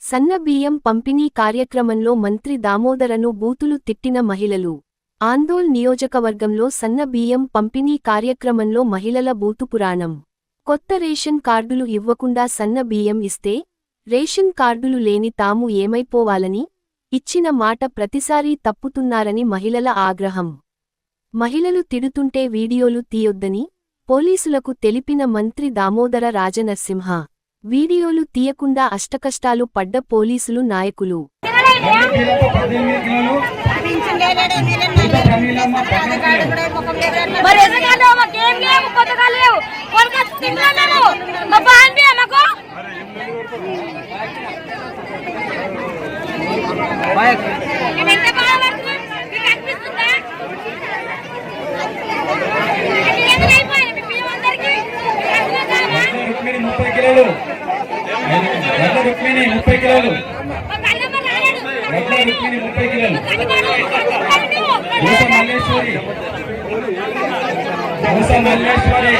సన్న బియ్యం పంపిణీ కార్యక్రమంలో మంత్రి దామోదరను బూతులు తిట్టిన మహిళలు. ఆందోళ్ నియోజకవర్గంలో సన్న బియ్యం పంపిణీ కార్యక్రమంలో మహిళల బూతు పురాణం. కొత్త రేషన్ కార్డులు ఇవ్వకుండా సన్న బియ్యం ఇస్తే రేషన్ కార్డులు లేని తాము ఏమైపోవాలని ఇచ్చిన మాట ప్రతిసారీ తప్పుతున్నారని మహిళల ఆగ్రహం. మహిళలు తిడుతుంటే వీడియోలు తీయొద్దని పోలీసులకు తెలిపిన మంత్రి దామోదర రాజనరసింహ. వీడియోలు తీయకుండా అష్టకష్టాలు పడ్డ పోలీసులు నాయకులు. మల్లేశ్వరి